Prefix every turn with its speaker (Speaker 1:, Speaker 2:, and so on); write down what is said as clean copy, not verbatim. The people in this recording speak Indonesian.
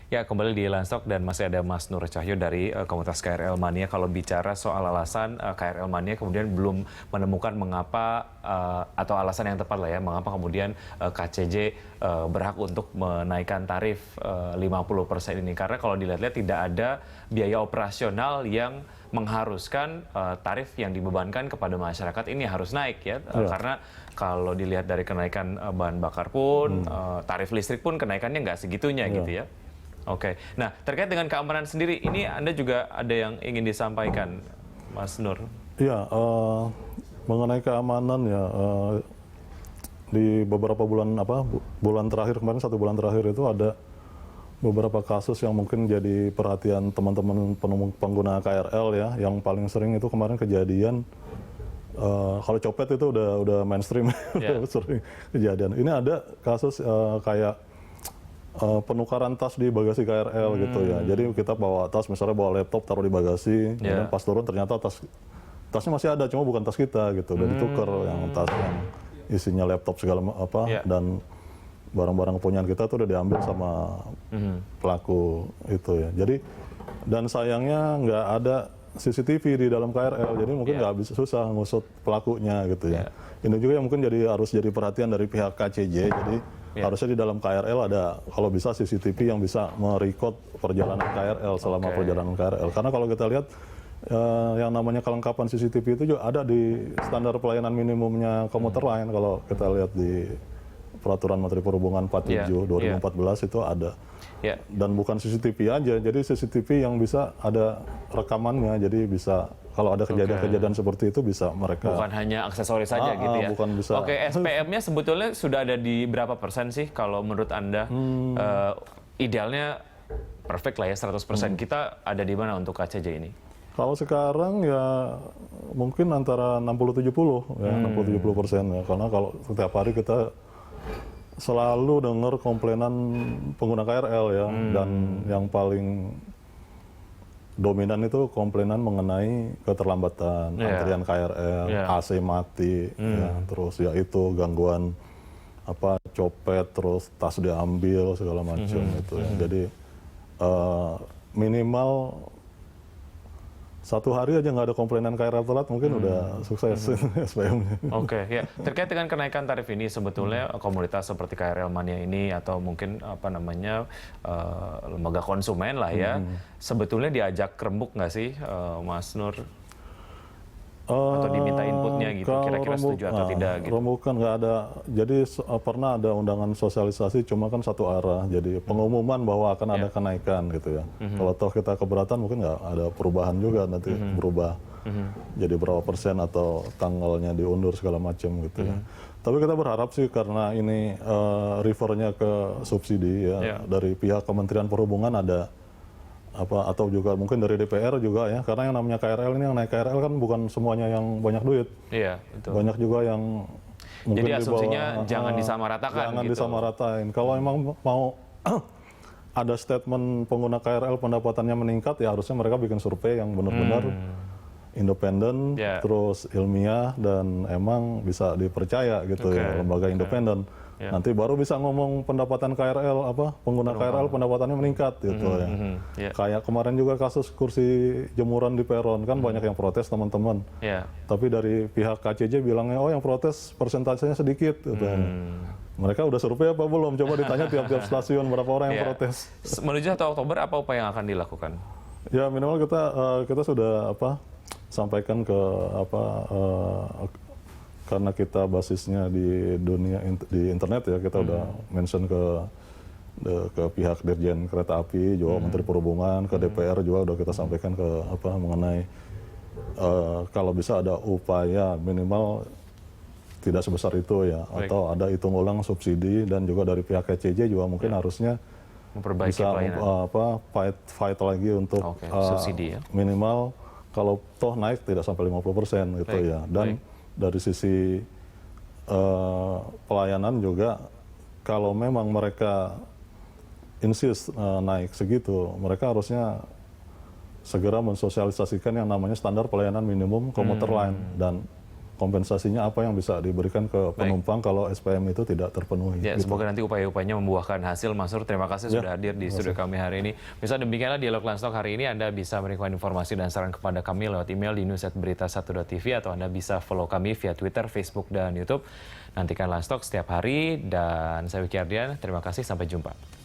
Speaker 1: Ya, kembali di Landstalk dan masih ada Mas Nur Cahyo dari komunitas KRL Mania. Kalau bicara soal alasan KRL Mania kemudian belum menemukan mengapa atau alasan yang tepat lah ya, mengapa kemudian KCJ berhak untuk menaikkan tarif 50% ini. Karena kalau dilihat-lihat tidak ada biaya operasional yang mengharuskan tarif yang dibebankan kepada masyarakat ini harus naik ya. Karena kalau dilihat dari kenaikan bahan bakar pun, tarif listrik pun kenaikannya nggak segitunya gitu ya. Oke, nah terkait dengan keamanan sendiri, ini Anda juga ada yang ingin disampaikan, Mas Nur?
Speaker 2: Iya, mengenai keamanan ya, di beberapa bulan terakhir kemarin, 1 bulan terakhir itu ada beberapa kasus yang mungkin jadi perhatian teman-teman pengguna KRL ya. Yang paling sering itu kemarin kejadian, kalau copet itu udah mainstream, sering kejadian. Ini ada kasus kayak penukaran tas di bagasi KRL gitu ya. Jadi kita bawa tas, misalnya bawa laptop taruh di bagasi, kemudian pas turun ternyata tasnya masih ada, cuma bukan tas kita gitu. Dan ditukar yang tas yang isinya laptop segala dan barang-barang kepunyaan kita tuh udah diambil sama pelaku itu ya. Jadi dan sayangnya nggak ada CCTV di dalam KRL, jadi mungkin nggak bisa, susah ngusut pelakunya gitu ya. Ini juga yang mungkin harus jadi perhatian dari pihak KCJ. Jadi harusnya di dalam KRL ada kalau bisa CCTV yang bisa merecord perjalanan KRL selama perjalanan KRL. Karena kalau kita lihat yang namanya kelengkapan CCTV itu juga ada di standar pelayanan minimumnya komuter lain. Kalau kita lihat di Peraturan Menteri Perhubungan 47 2014 itu ada. Dan bukan CCTV aja, jadi CCTV yang bisa ada rekamannya, jadi bisa kalau ada kejadian-kejadian seperti itu bisa mereka.
Speaker 1: Bukan hanya aksesoris saja gitu ya.
Speaker 2: Bukan bisa.
Speaker 1: Oke, SPM-nya sebetulnya sudah ada di berapa persen sih kalau menurut Anda? Idealnya perfect lah ya 100%. Kita ada di mana untuk KCJ ini?
Speaker 2: Kalau sekarang ya mungkin antara 60-70 ya, 60-70% ya. Karena kalau setiap hari kita selalu dengar komplainan pengguna KRL ya, dan yang paling dominan itu komplainan mengenai keterlambatan antrian KRL, AC mati, ya, terus ya itu gangguan copet, terus tas diambil segala macam itu ya. Jadi minimal 1 hari aja nggak ada komplainan KRL telat, mungkin udah sukses SPM-nya.
Speaker 1: Oke, ya. Terkait dengan kenaikan tarif ini, sebetulnya komunitas seperti KRL Mania ini atau mungkin lembaga konsumen lah ya, sebetulnya diajak rembuk nggak sih, Mas Nur? Atau diminta inputnya gitu, kira-kira setuju atau tidak gitu?
Speaker 2: Rembukan nggak ada. Jadi pernah ada undangan sosialisasi, cuma kan satu arah. Jadi pengumuman bahwa akan ada kenaikan gitu ya. Kalau toh kita keberatan mungkin nggak ada perubahan juga, nanti berubah jadi berapa persen atau tanggalnya diundur segala macam gitu ya. Tapi kita berharap sih karena ini refernya ke subsidi ya, dari pihak Kementerian Perhubungan ada atau juga mungkin dari DPR juga ya, karena yang namanya KRL ini, yang naik KRL kan bukan semuanya yang banyak duit.
Speaker 1: Iya, betul.
Speaker 2: Banyak juga yang mungkin
Speaker 1: jadi asumsinya jangan disamaratakan.
Speaker 2: Jangan disamaratain. Kalau emang mau ada statement pengguna KRL pendapatannya meningkat, ya harusnya mereka bikin survei yang benar-benar independen, terus ilmiah, dan emang bisa dipercaya gitu ya, lembaga independen. Nanti baru bisa ngomong pendapatan KRL, pengguna KRL pendapatannya meningkat gitu ya. Kayak kemarin juga kasus kursi jemuran di peron, kan banyak yang protes teman-teman. Tapi dari pihak KCJ bilangnya, yang protes persentasenya sedikit gitu. Mereka udah survei apa belum? Coba ditanya tiap-tiap stasiun berapa orang yang protes.
Speaker 1: Menuju 1 Oktober apa upaya yang akan dilakukan? Ya
Speaker 2: minimal kita sudah sampaikan ke karena kita basisnya di dunia di internet ya, kita udah mention ke pihak Dirjen Kereta Api juga, Menteri Perhubungan, ke DPR juga udah kita sampaikan ke mengenai kalau bisa ada upaya minimal tidak sebesar itu ya. Atau ada hitung ulang subsidi, dan juga dari pihak KCJ juga mungkin harusnya
Speaker 1: memperbaiki
Speaker 2: bisa fight lagi untuk
Speaker 1: subsidi ya.
Speaker 2: Minimal kalau toh naik tidak sampai 50% gitu ya. Dan dari sisi pelayanan juga, kalau memang mereka insist naik segitu, mereka harusnya segera mensosialisasikan yang namanya standar pelayanan minimum komuter lain. Dan kompensasinya apa yang bisa diberikan ke penumpang kalau SPM itu tidak terpenuhi.
Speaker 1: Ya,
Speaker 2: gitu.
Speaker 1: semoga nanti upaya-upayanya membuahkan hasil. Mas Nur, terima kasih sudah hadir di studio kami hari ini. Bisa demikianlah Dialog Landstalk hari ini. Anda bisa memberikan informasi dan saran kepada kami lewat email di news@berita1.tv atau Anda bisa follow kami via Twitter, Facebook, dan YouTube. Nantikan Landstalk setiap hari dan saya Wiki Ardian. Terima kasih, sampai jumpa.